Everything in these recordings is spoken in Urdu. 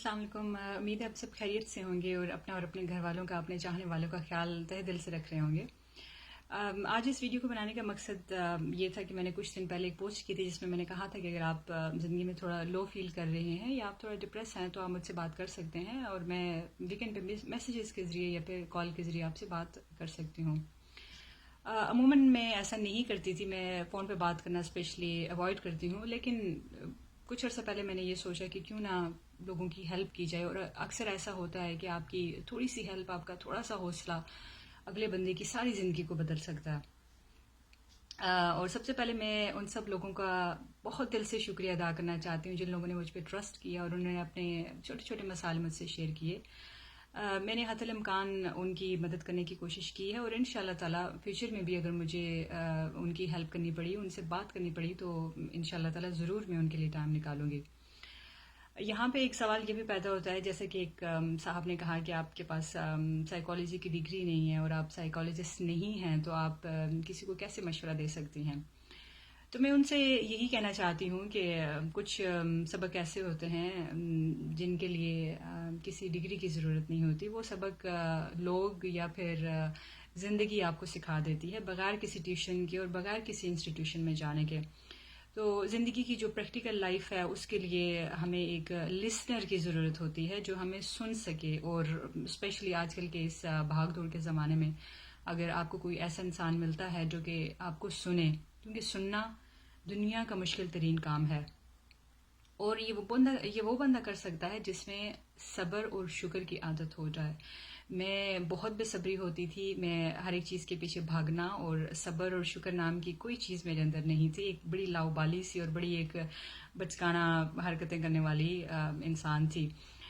السلام علیکم. امید ہے آپ سب خیریت سے ہوں گے اور اپنے گھر والوں کا، اپنے چاہنے والوں کا خیال تہ دل سے رکھ رہے ہوں گے. آج اس ویڈیو کو بنانے کا مقصد یہ تھا کہ میں نے کچھ دن پہلے ایک پوسٹ کی تھی جس میں میں نے کہا تھا کہ اگر آپ زندگی میں تھوڑا لو فیل کر رہے ہیں یا آپ تھوڑا ڈپریس ہیں تو آپ مجھ سے بات کر سکتے ہیں اور میں ویکینڈ پہ میسیجز کے ذریعے یا پھر کال کے ذریعے آپ سے بات کر سکتی ہوں. عموماً میں ایسا نہیں کرتی تھی، میں فون پہ بات کرنا اسپیشلی اوائڈ کرتی ہوں، لیکن کچھ عرصہ پہلے میں نے یہ سوچا کہ کیوں نہ لوگوں کی ہیلپ کی جائے. اور اکثر ایسا ہوتا ہے کہ آپ کی تھوڑی سی ہیلپ، آپ کا تھوڑا سا حوصلہ اگلے بندے کی ساری زندگی کو بدل سکتا ہے. اور سب سے پہلے میں ان سب لوگوں کا بہت دل سے شکریہ ادا کرنا چاہتی ہوں جن لوگوں نے مجھ پہ ٹرسٹ کیا اور انہوں نے اپنے چھوٹے چھوٹے مسائل مجھ سے شیئر کیے. میں نے حتی الامکان ان کی مدد کرنے کی کوشش کی ہے اور ان شاء اللہ تعالیٰ فیوچر میں بھی اگر مجھے ان کی ہیلپ کرنی پڑی، ان سے بات کرنی پڑی، تو ان شاء اللہ تعالیٰ ضرور میں ان کے لیے ٹائم نکالوں گی. یہاں پہ ایک سوال یہ بھی پیدا ہوتا ہے، جیسے کہ ایک صاحب نے کہا کہ آپ کے پاس سائیکالوجی کی ڈگری نہیں ہے اور آپ سائیکالوجسٹ نہیں ہیں تو آپ کسی کو کیسے مشورہ دے سکتی ہیں. تو میں ان سے یہی کہنا چاہتی ہوں کہ کچھ سبق ایسے ہوتے ہیں جن کے لیے کسی ڈگری کی ضرورت نہیں ہوتی. وہ سبق لوگ یا پھر زندگی آپ کو سکھا دیتی ہے بغیر کسی ٹیوشن کے اور بغیر کسی انسٹیٹیوشن میں جانے کے. تو زندگی کی جو پریکٹیکل لائف ہے اس کے لیے ہمیں ایک لسنر کی ضرورت ہوتی ہے جو ہمیں سن سکے. اور اسپیشلی آج کل کے اس بھاگ دوڑ کے زمانے میں اگر آپ کو کوئی ایسا انسان ملتا ہے جو کہ آپ کو سنے، کیونکہ سننا دنیا کا مشکل ترین کام ہے، اور یہ وہ بندہ کر سکتا ہے جس میں صبر اور شکر کی عادت ہو جائے. میں بہت بے صبری ہوتی تھی، میں ہر ایک چیز کے پیچھے بھاگنا، اور صبر اور شکر نام کی کوئی چیز میرے اندر نہیں تھی. ایک بڑی لاؤبالی سی اور بڑی ایک بچکانہ حرکتیں کرنے والی انسان تھی.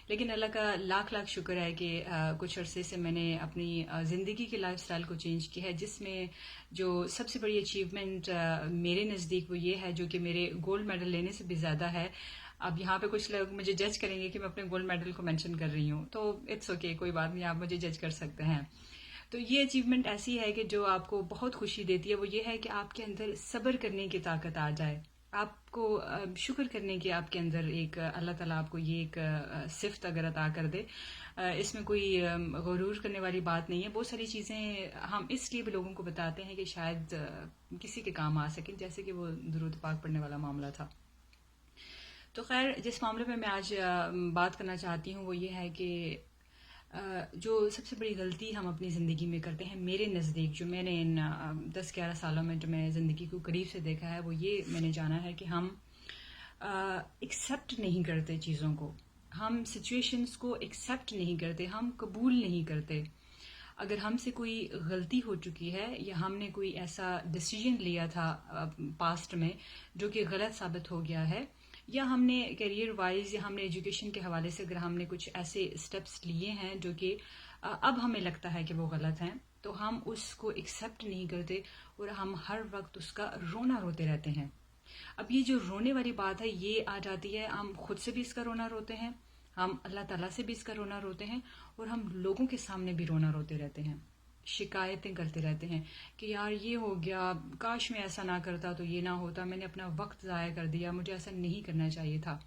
لیکن اللہ کا لاکھ لاکھ شکر ہے کہ کچھ عرصے سے میں نے اپنی زندگی کے لائف سٹائل کو چینج کیا ہے، جس میں جو سب سے بڑی اچیومنٹ میرے نزدیک وہ یہ ہے جو کہ میرے گولڈ میڈل لینے سے بھی زیادہ ہے. اب یہاں پہ کچھ لوگ مجھے جج کریں گے کہ میں اپنے گولڈ میڈل کو مینشن کر رہی ہوں، تو اٹس اوکے، کوئی بات نہیں، آپ مجھے جج کر سکتے ہیں. تو یہ اچیومنٹ ایسی ہے کہ جو آپ کو بہت خوشی دیتی ہے، وہ یہ ہے کہ آپ کے اندر صبر کرنے کی طاقت آ جائے، آپ کو شکر کرنے کی آپ کے اندر ایک اللہ تعالیٰ آپ کو یہ ایک صفت اگر عطا کر دے. اس میں کوئی غرور کرنے والی بات نہیں ہے. بہت ساری چیزیں ہم اس لیے بھی لوگوں کو بتاتے ہیں کہ شاید کسی کے کام آ سکیں، جیسے کہ وہ درود پاک پڑھنے والا معاملہ تھا. تو خیر، جس معاملے پہ میں آج بات کرنا چاہتی ہوں وہ یہ ہے کہ جو سب سے بڑی غلطی ہم اپنی زندگی میں کرتے ہیں میرے نزدیک، جو میں نے ان 10-11 سالوں میں جو میں زندگی کو قریب سے دیکھا ہے، وہ یہ میں نے جانا ہے کہ ہم ایکسیپٹ نہیں کرتے چیزوں کو، ہم سچویشنز کو ایکسیپٹ نہیں کرتے، ہم قبول نہیں کرتے. اگر ہم سے کوئی غلطی ہو چکی ہے یا ہم نے کوئی ایسا ڈیسیجن لیا تھا پاسٹ میں جو کہ غلط ثابت ہو گیا ہے، یا ہم نے کیریئر وائز یا ہم نے ایجوکیشن کے حوالے سے اگر ہم نے کچھ ایسے اسٹیپس لیے ہیں جو کہ اب ہمیں لگتا ہے کہ وہ غلط ہیں، تو ہم اس کو ایکسیپٹ نہیں کرتے اور ہم ہر وقت اس کا رونا روتے رہتے ہیں. اب یہ جو رونے والی بات ہے یہ آ جاتی ہے، ہم خود سے بھی اس کا رونا روتے ہیں، ہم اللہ تعالیٰ سے بھی اس کا رونا روتے ہیں، اور ہم لوگوں کے سامنے بھی رونا روتے رہتے ہیں، شکایتیں کرتے رہتے ہیں کہ یار یہ ہو گیا، کاش میں ایسا نہ کرتا تو یہ نہ ہوتا، میں نے اپنا وقت ضائع کر دیا، مجھے ایسا نہیں کرنا چاہیے تھا.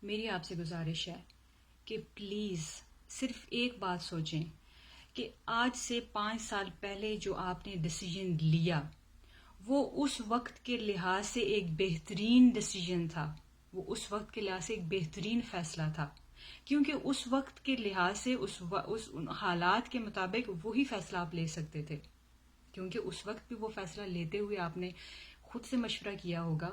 میری آپ سے گزارش ہے کہ پلیز صرف ایک بات سوچیں کہ آج سے 5 سال پہلے جو آپ نے ڈیسیجن لیا وہ اس وقت کے لحاظ سے ایک بہترین ڈیسیجن تھا، وہ اس وقت کے لحاظ سے ایک بہترین فیصلہ تھا، کیونکہ اس وقت کے لحاظ سے اس حالات کے مطابق وہی فیصلہ آپ لے سکتے تھے، کیونکہ اس وقت بھی وہ فیصلہ لیتے ہوئے آپ نے خود سے مشورہ کیا ہوگا،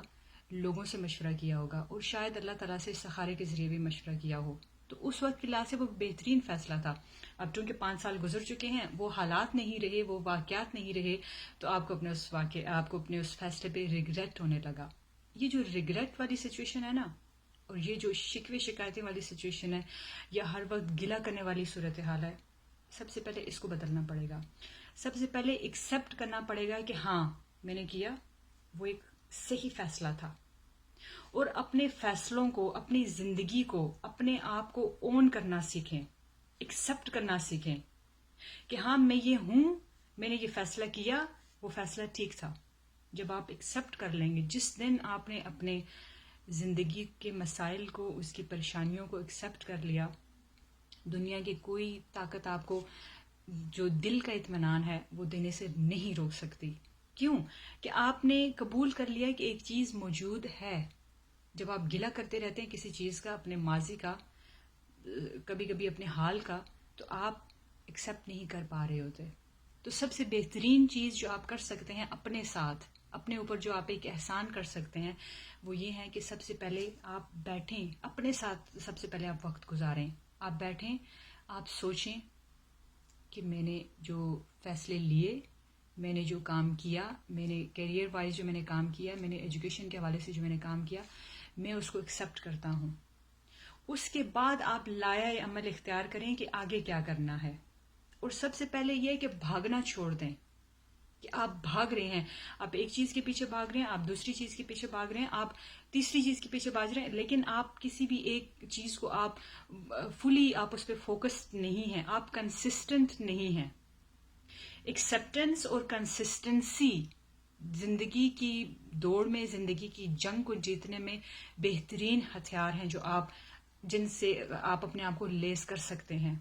لوگوں سے مشورہ کیا ہوگا، اور شاید اللہ تعالیٰ سے سہارے کے ذریعے بھی مشورہ کیا ہو. تو اس وقت کے لحاظ سے وہ بہترین فیصلہ تھا. اب چونکہ 5 سال گزر چکے ہیں، وہ حالات نہیں رہے، وہ واقعات نہیں رہے، تو آپ کو اپنے اس فیصلے پہ ریگریٹ ہونے لگا. یہ جو ریگریٹ والی سچویشن ہے نا، اور یہ جو شکوے شکایتیں والی سچویشن ہے یا ہر وقت گلہ کرنے والی صورتحال ہے، سب سے پہلے اس کو بدلنا پڑے گا. سب سے پہلے ایکسیپٹ کرنا پڑے گا کہ ہاں میں نے کیا، وہ ایک صحیح فیصلہ تھا. اور اپنے فیصلوں کو، اپنی زندگی کو، اپنے آپ کو اون کرنا سیکھیں، ایکسیپٹ کرنا سیکھیں کہ ہاں میں یہ ہوں، میں نے یہ فیصلہ کیا، وہ فیصلہ ٹھیک تھا. جب آپ ایکسیپٹ کر لیں گے، جس دن آپ نے اپنے زندگی کے مسائل کو، اس کی پریشانیوں کو ایکسیپٹ کر لیا، دنیا کی کوئی طاقت آپ کو جو دل کا اطمینان ہے وہ دینے سے نہیں روک سکتی. کیوں؟ کہ آپ نے قبول کر لیا کہ ایک چیز موجود ہے. جب آپ گلہ کرتے رہتے ہیں کسی چیز کا، اپنے ماضی کا، کبھی کبھی اپنے حال کا، تو آپ ایکسیپٹ نہیں کر پا رہے ہوتے. تو سب سے بہترین چیز جو آپ کر سکتے ہیں اپنے ساتھ، اپنے اوپر جو آپ ایک احسان کر سکتے ہیں، وہ یہ ہے کہ سب سے پہلے آپ بیٹھیں اپنے ساتھ. سب سے پہلے آپ وقت گزاریں. آپ بیٹھیں، آپ سوچیں کہ میں نے جو فیصلے لیے، میں نے جو کام کیا، میں نے کیریئر وائز جو میں نے کام کیا، میں نے ایجوکیشن کے حوالے سے جو میں نے کام کیا، میں اس کو ایکسیپٹ کرتا ہوں. اس کے بعد آپ لائحہ عمل اختیار کریں کہ آگے کیا کرنا ہے. اور سب سے پہلے یہ کہ بھاگنا چھوڑ دیں کہ آپ بھاگ رہے ہیں، آپ ایک چیز کے پیچھے بھاگ رہے ہیں، آپ دوسری چیز کے پیچھے بھاگ رہے ہیں، آپ تیسری چیز کے پیچھے بھاگ رہے ہیں، لیکن آپ کسی بھی ایک چیز کو آپ فلی آپ اس پہ فوکسڈ نہیں ہیں، آپ کنسسٹنٹ نہیں ہیں. ایکسیپٹنس اور کنسسٹنسی زندگی کی دوڑ میں، زندگی کی جنگ کو جیتنے میں بہترین ہتھیار ہیں جو جن سے آپ اپنے آپ کو لیس کر سکتے ہیں.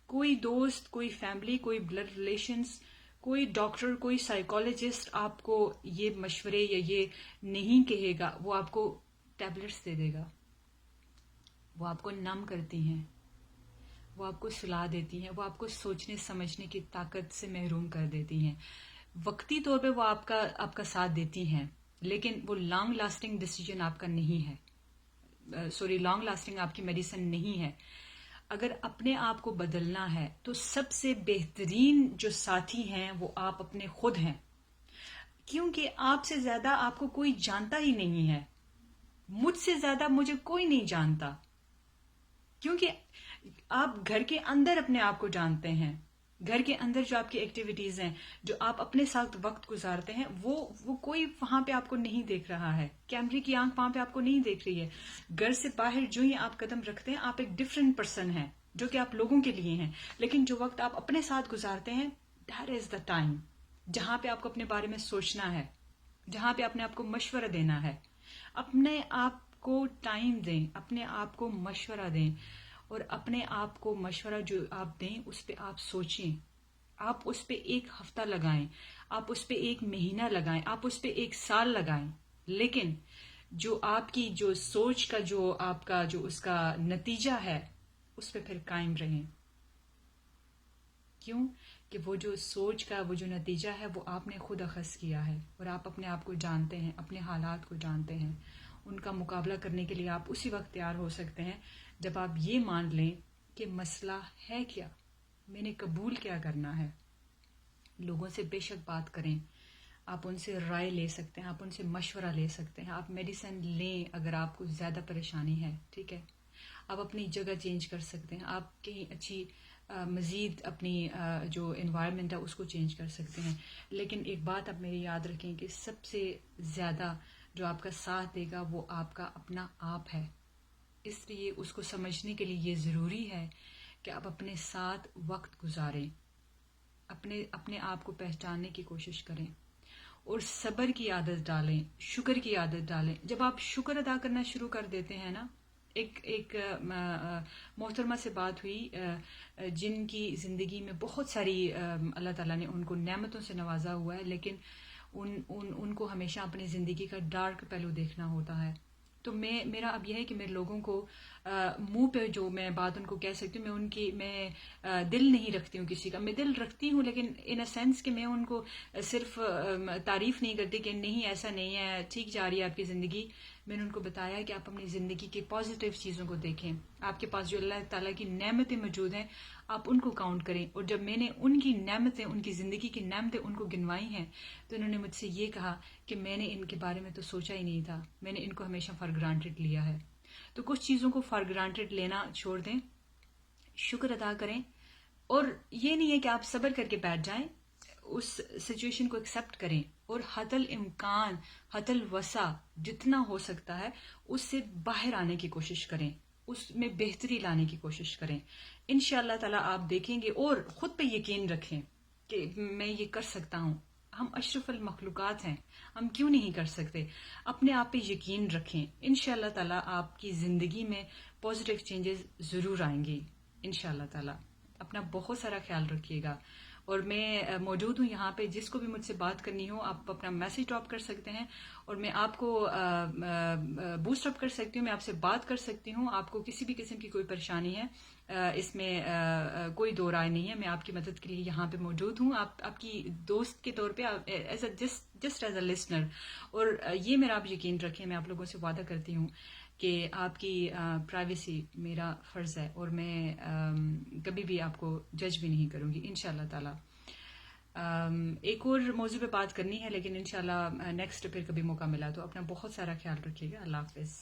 کوئی دوست، کوئی فیملی، کوئی بلڈ ریلیشنز، کوئی ڈاکٹر، کوئی سائیکالوجسٹ آپ کو یہ مشورے یا یہ نہیں کہے گا. وہ آپ کو ٹیبلٹس دے دے گا، وہ آپ کو نم کرتی ہیں، وہ آپ کو سلا دیتی ہیں، وہ آپ کو سوچنے سمجھنے کی طاقت سے محروم کر دیتی ہیں. وقتی طور پہ وہ آپ کا ساتھ دیتی ہیں، لیکن وہ لانگ لاسٹنگ ڈیسیجن آپ کا نہیں ہے. لانگ لاسٹنگ آپ کی میڈیسن نہیں ہے. اگر اپنے آپ کو بدلنا ہے تو سب سے بہترین جو ساتھی ہیں وہ آپ اپنے خود ہیں. کیونکہ آپ سے زیادہ آپ کو کوئی جانتا ہی نہیں ہے. مجھ سے زیادہ مجھے کوئی نہیں جانتا، کیونکہ آپ گھر کے اندر اپنے آپ کو جانتے ہیں. گھر کے اندر جو آپ کی ایکٹیویٹیز ہیں، جو آپ اپنے ساتھ وقت گزارتے ہیں، وہ کوئی وہاں پہ آپ کو نہیں دیکھ رہا ہے. کیمرے کی آنکھ وہاں پہ آپ کو نہیں دیکھ رہی ہے. گھر سے باہر جو ہی آپ قدم رکھتے ہیں، آپ ایک ڈفرینٹ پرسن ہیں جو کہ آپ لوگوں کے لیے ہیں. لیکن جو وقت آپ اپنے ساتھ گزارتے ہیں، دیٹ از دا ٹائم جہاں پہ آپ کو اپنے بارے میں سوچنا ہے، جہاں پہ اپنے آپ کو مشورہ دینا ہے. اپنے آپ کو ٹائم دیں، اپنے آپ کو مشورہ دیں، اور اپنے آپ کو مشورہ جو آپ دیں اس پہ آپ سوچیں. آپ اس پہ ایک ہفتہ لگائیں، آپ اس پہ ایک مہینہ لگائیں، آپ اس پہ ایک سال لگائیں، لیکن جو آپ کی جو سوچ کا جو آپ کا جو اس کا نتیجہ ہے اس پہ پھر قائم رہیں. کیوں؟ کہ وہ جو سوچ کا وہ جو نتیجہ ہے وہ آپ نے خود اخذ کیا ہے، اور آپ اپنے آپ کو جانتے ہیں، اپنے حالات کو جانتے ہیں. ان کا مقابلہ کرنے کے لیے آپ اسی وقت تیار ہو سکتے ہیں جب آپ یہ مان لیں کہ مسئلہ ہے کیا، میں نے قبول کیا کرنا ہے. لوگوں سے بے شک بات کریں، آپ ان سے رائے لے سکتے ہیں، آپ ان سے مشورہ لے سکتے ہیں، آپ میڈیسن لیں اگر آپ کو زیادہ پریشانی ہے، ٹھیک ہے. آپ اپنی جگہ چینج کر سکتے ہیں، آپ کہیں اچھی مزید اپنی جو انوائرمنٹ ہے اس کو چینج کر سکتے ہیں. لیکن ایک بات آپ میری یاد رکھیں کہ سب سے زیادہ جو آپ کا ساتھ دے گا وہ آپ کا اپنا آپ ہے. اس لیے اس کو سمجھنے کے لیے یہ ضروری ہے کہ آپ اپنے ساتھ وقت گزاریں، اپنے آپ کو پہچاننے کی کوشش کریں، اور صبر کی عادت ڈالیں، شکر کی عادت ڈالیں. جب آپ شکر ادا کرنا شروع کر دیتے ہیں نا، ایک محترمہ سے بات ہوئی جن کی زندگی میں بہت ساری اللہ تعالیٰ نے ان کو نعمتوں سے نوازا ہوا ہے، لیکن ان کو ہمیشہ اپنی زندگی کا ڈارک پہلو دیکھنا ہوتا ہے. تو میرا اب یہ ہے کہ میں لوگوں کو منہ پہ جو میں بات ان کو کہہ سکتی ہوں، میں دل نہیں رکھتی ہوں کسی کا. میں دل رکھتی ہوں لیکن ان اے سینس کہ میں ان کو صرف تعریف نہیں کرتی کہ نہیں ایسا نہیں ہے، ٹھیک جا رہی ہے آپ کی زندگی. میں نے ان کو بتایا کہ آپ اپنی زندگی کی پازیٹیو چیزوں کو دیکھیں، آپ کے پاس جو اللہ تعالیٰ کی نعمتیں موجود ہیں آپ ان کو کاؤنٹ کریں. اور جب میں نے ان کی نعمتیں، ان کی زندگی کی نعمتیں ان کو گنوائی ہیں، تو انہوں نے مجھ سے یہ کہا کہ میں نے ان کے بارے میں تو سوچا ہی نہیں تھا، میں نے ان کو ہمیشہ فار گرانٹڈ لیا ہے. تو کچھ چیزوں کو فار گرانٹڈ لینا چھوڑ دیں، شکر ادا کریں. اور یہ نہیں ہے کہ آپ صبر کر کے بیٹھ جائیں، اس سچویشن کو ایکسیپٹ کریں، اور حتی الامکان، حتی الوسع جتنا ہو سکتا ہے اس سے باہر آنے کی کوشش کریں، اس میں بہتری لانے کی کوشش کریں. انشاءاللہ تعالیٰ آپ دیکھیں گے، اور خود پہ یقین رکھیں کہ میں یہ کر سکتا ہوں. ہم اشرف المخلوقات ہیں، ہم کیوں نہیں کر سکتے؟ اپنے آپ پہ یقین رکھیں، انشاءاللہ تعالیٰ آپ کی زندگی میں پازیٹیو چینجز ضرور آئیں گی انشاءاللہ تعالیٰ۔ اپنا بہت سارا خیال رکھیے گا، اور میں موجود ہوں یہاں پہ، جس کو بھی مجھ سے بات کرنی ہو آپ اپنا میسج ڈراپ کر سکتے ہیں، اور میں آپ کو بوسٹ اپ کر سکتی ہوں، میں آپ سے بات کر سکتی ہوں۔ آپ کو کسی بھی قسم کی کوئی پریشانی ہے، اس میں کوئی دو رائے نہیں ہے، میں آپ کی مدد کے لیے یہاں پہ موجود ہوں، آپ کی دوست کے طور پہ، as a just as a listener. اور یہ میرا آپ یقین رکھیں، میں آپ لوگوں سے وعدہ کرتی ہوں کہ آپ کی پرائیویسی میرا فرض ہے، اور میں کبھی بھی آپ کو جج بھی نہیں کروں گی انشاءاللہ تعالیٰ۔ ایک اور موضوع پہ بات کرنی ہے، لیکن انشاءاللہ نیکسٹ پھر کبھی موقع ملا تو اپنا بہت سارا خیال رکھیے گا۔ اللہ حافظ۔